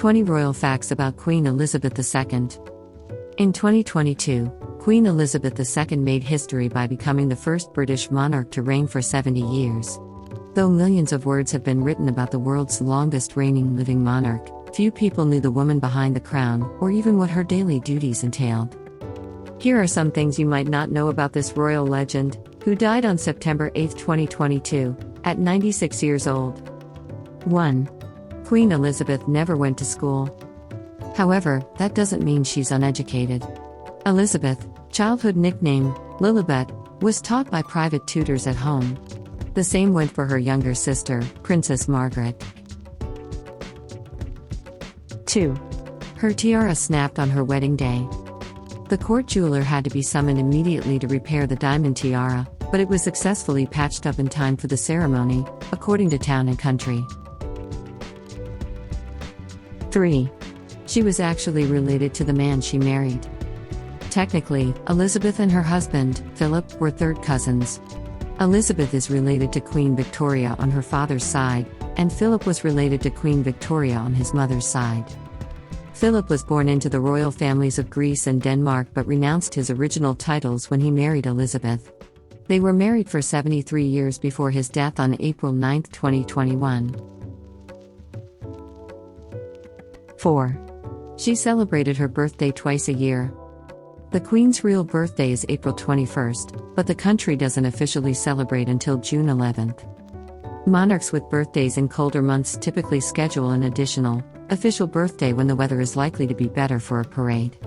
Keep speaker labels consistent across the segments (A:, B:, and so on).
A: 20 Royal Facts about Queen Elizabeth II. In 2022, Queen Elizabeth II made history by becoming the first British monarch to reign for 70 years. Though millions of words have been written about the world's longest reigning living monarch, few people knew the woman behind the crown, or even what her daily duties entailed. Here are some things you might not know about this royal legend, who died on September 8, 2022, at 96 years old. 1. Queen Elizabeth never went to school. However, that doesn't mean she's uneducated. Elizabeth, childhood nickname, Lilibet, was taught by private tutors at home. The same went for her younger sister, Princess Margaret. 2. Her tiara snapped on her wedding day. The court jeweler had to be summoned immediately to repair the diamond tiara, but it was successfully patched up in time for the ceremony, according to Town & Country. 3. She was actually related to the man she married. Technically, Elizabeth and her husband, Philip, were third cousins. Elizabeth is related to Queen Victoria on her father's side, and Philip was related to Queen Victoria on his mother's side. Philip was born into the royal families of Greece and Denmark but renounced his original titles when he married Elizabeth. They were married for 73 years before his death on April 9, 2021. 4. She celebrated her birthday twice a year. The Queen's real birthday is April 21st, but the country doesn't officially celebrate until June 11th. Monarchs with birthdays in colder months typically schedule an additional, official birthday when the weather is likely to be better for a parade.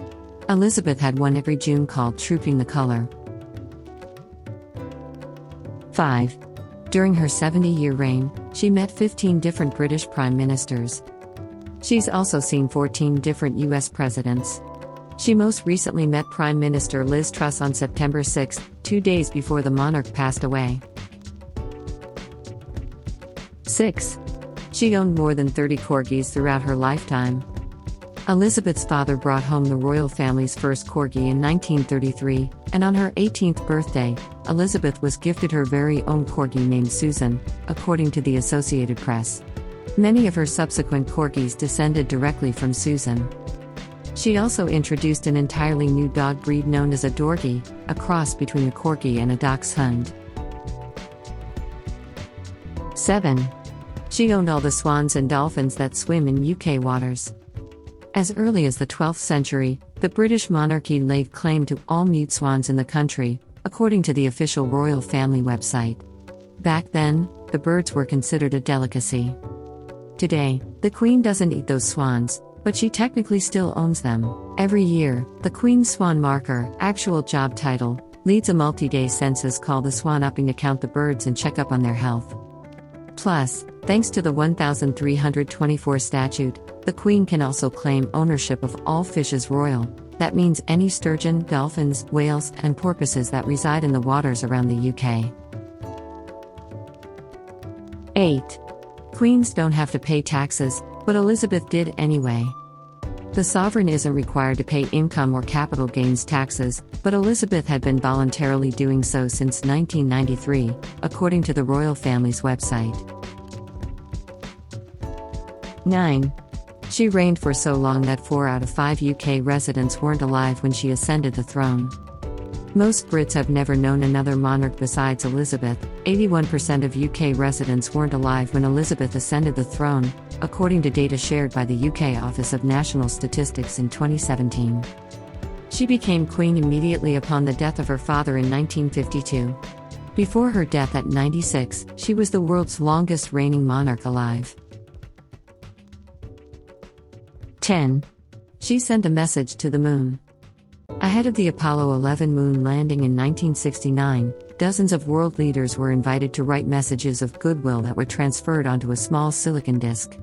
A: Elizabeth had one every June called Trooping the Colour. 5. During her 70-year reign, she met 15 different British prime ministers. She's also seen 14 different U.S. presidents. She most recently met Prime Minister Liz Truss on September 6, 2 days before the monarch passed away. 6. She owned more than 30 corgis throughout her lifetime. Elizabeth's father brought home the royal family's first corgi in 1933, and on her 18th birthday, Elizabeth was gifted her very own corgi named Susan, according to the Associated Press. Many of her subsequent corgis descended directly from Susan. She also introduced an entirely new dog breed known as a Dorgie, a cross between a corgi and a dachshund. 7. She owned all the swans and dolphins that swim in UK waters. As early as the 12th century, the British monarchy laid claim to all mute swans in the country, according to the official royal family website. Back then, the birds were considered a delicacy. Today, the Queen doesn't eat those swans, but she technically still owns them. Every year, the Queen's Swan Marker, actual job title, leads a multi-day census called the Swan Upping to count the birds and check up on their health. Plus, thanks to the 1324 statute, the Queen can also claim ownership of all fishes royal. That means any sturgeon, dolphins, whales, and porpoises that reside in the waters around the UK. 8. Queens don't have to pay taxes, but Elizabeth did anyway. The sovereign isn't required to pay income or capital gains taxes, but Elizabeth had been voluntarily doing so since 1993, according to the royal family's website. 9. She reigned for so long that 4 out of 5 UK residents weren't alive when she ascended the throne. Most Brits have never known another monarch besides Elizabeth. 81% of UK residents weren't alive when Elizabeth ascended the throne, according to data shared by the UK Office of National Statistics in 2017. She became queen immediately upon the death of her father in 1952. Before her death at 96, she was the world's longest reigning monarch alive. 10. She sent a message to the moon. Ahead of the Apollo 11 moon landing in 1969, dozens of world leaders were invited to write messages of goodwill that were transferred onto a small silicon disk.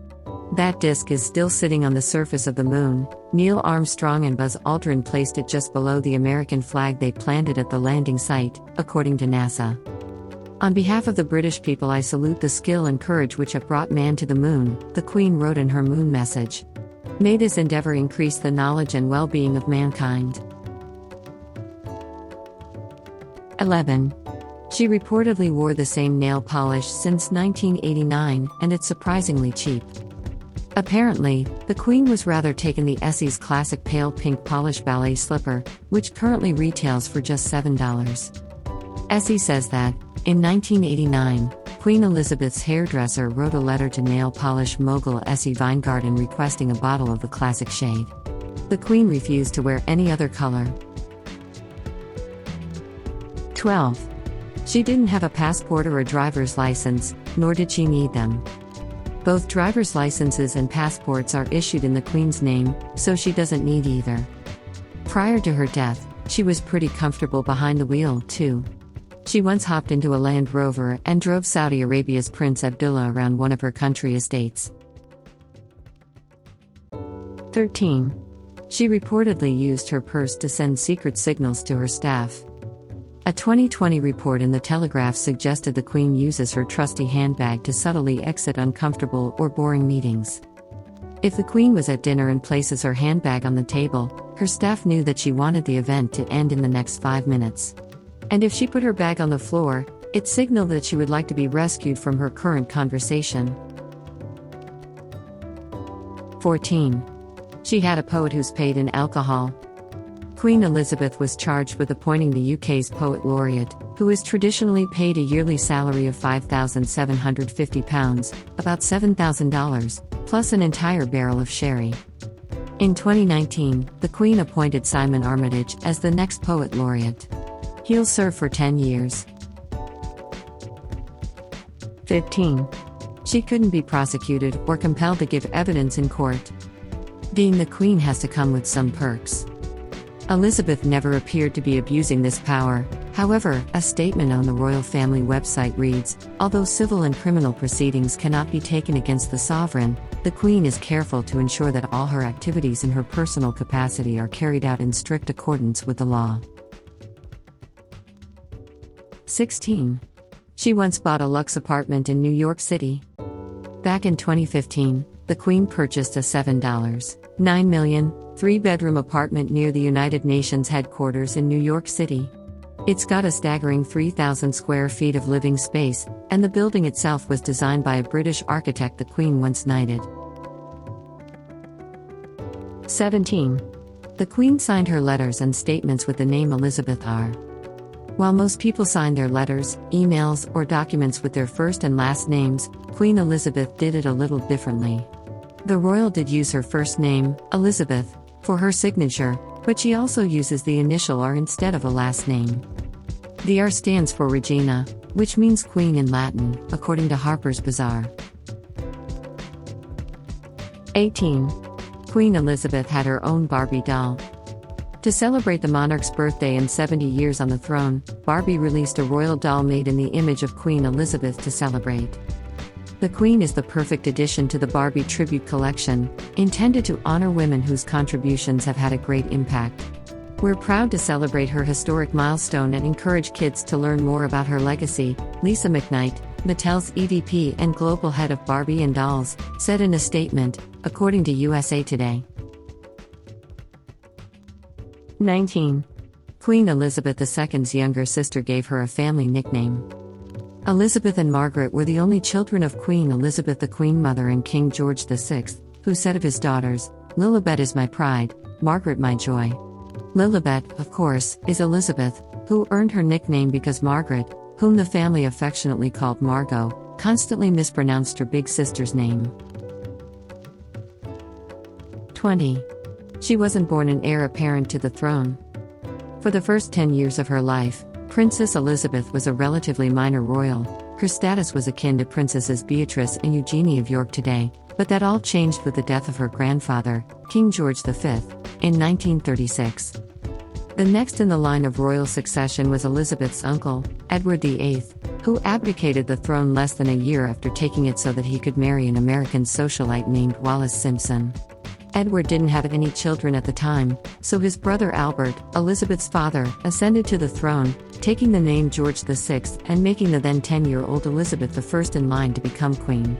A: That disk is still sitting on the surface of the moon. Neil Armstrong and Buzz Aldrin placed it just below the American flag they planted at the landing site, according to NASA. On behalf of the British people, I salute the skill and courage which have brought man to the moon, the Queen wrote in her moon message. May this endeavor increase the knowledge and well-being of mankind. 11. She reportedly wore the same nail polish since 1989, and it's surprisingly cheap. Apparently, the Queen was rather taken the Essie's classic pale pink polished ballet slipper, which currently retails for just $7. Essie says that, in 1989, Queen Elizabeth's hairdresser wrote a letter to nail polish mogul Essie Weingarten requesting a bottle of the classic shade. The Queen refused to wear any other color. 12. She didn't have a passport or a driver's license, nor did she need them. Both driver's licenses and passports are issued in the Queen's name, so she doesn't need either. Prior to her death, she was pretty comfortable behind the wheel, too. She once hopped into a Land Rover and drove Saudi Arabia's Prince Abdullah around one of her country estates. 13. She reportedly used her purse to send secret signals to her staff. A 2020 report in The Telegraph suggested the Queen uses her trusty handbag to subtly exit uncomfortable or boring meetings. If the Queen was at dinner and places her handbag on the table, her staff knew that she wanted the event to end in the next 5 minutes. And if she put her bag on the floor, it signaled that she would like to be rescued from her current conversation. 14. She had a poet who's paid in alcohol. Queen Elizabeth was charged with appointing the UK's Poet Laureate, who is traditionally paid a yearly salary of £5,750, about $7,000, plus an entire barrel of sherry. In 2019, the Queen appointed Simon Armitage as the next Poet Laureate. He'll serve for 10 years. 15. She couldn't be prosecuted or compelled to give evidence in court. Being the Queen has to come with some perks. Elizabeth never appeared to be abusing this power. However, a statement on the royal family website reads, "Although civil and criminal proceedings cannot be taken against the sovereign, the Queen is careful to ensure that all her activities in her personal capacity are carried out in strict accordance with the law." 16. She once bought a luxe apartment in New York City. Back in 2015, the Queen purchased a $7.9 million, three-bedroom apartment near the United Nations headquarters in New York City. It's got a staggering 3,000 square feet of living space, and the building itself was designed by a British architect the Queen once knighted. 17. The Queen signed her letters and statements with the name Elizabeth R. While most people sign their letters, emails, or documents with their first and last names, Queen Elizabeth did it a little differently. The royal did use her first name, Elizabeth, for her signature, but she also uses the initial R instead of a last name. The R stands for Regina, which means queen in Latin, according to Harper's Bazaar. 18. Queen Elizabeth had her own Barbie doll. To celebrate the monarch's birthday and 70 years on the throne, Barbie released a royal doll made in the image of Queen Elizabeth to celebrate. The Queen is the perfect addition to the Barbie tribute collection, intended to honor women whose contributions have had a great impact. We're proud to celebrate her historic milestone and encourage kids to learn more about her legacy, Lisa McKnight, Mattel's EVP and global head of Barbie and Dolls, said in a statement, according to USA Today. 19. Queen Elizabeth II's younger sister gave her a family nickname. Elizabeth and Margaret were the only children of Queen Elizabeth the Queen Mother and King George VI, who said of his daughters, "Lilibet is my pride, Margaret my joy." Lilibet, of course, is Elizabeth, who earned her nickname because Margaret, whom the family affectionately called Margot, constantly mispronounced her big sister's name. 20. She wasn't born an heir apparent to the throne. For the first 10 years of her life, Princess Elizabeth was a relatively minor royal. Her status was akin to Princesses Beatrice and Eugenie of York today, but that all changed with the death of her grandfather, King George V, in 1936. The next in the line of royal succession was Elizabeth's uncle, Edward VIII, who abdicated the throne less than a year after taking it so that he could marry an American socialite named Wallis Simpson. Edward didn't have any children at the time, so his brother Albert, Elizabeth's father, ascended to the throne, taking the name George VI and making the then 10-year-old Elizabeth the first in line to become queen.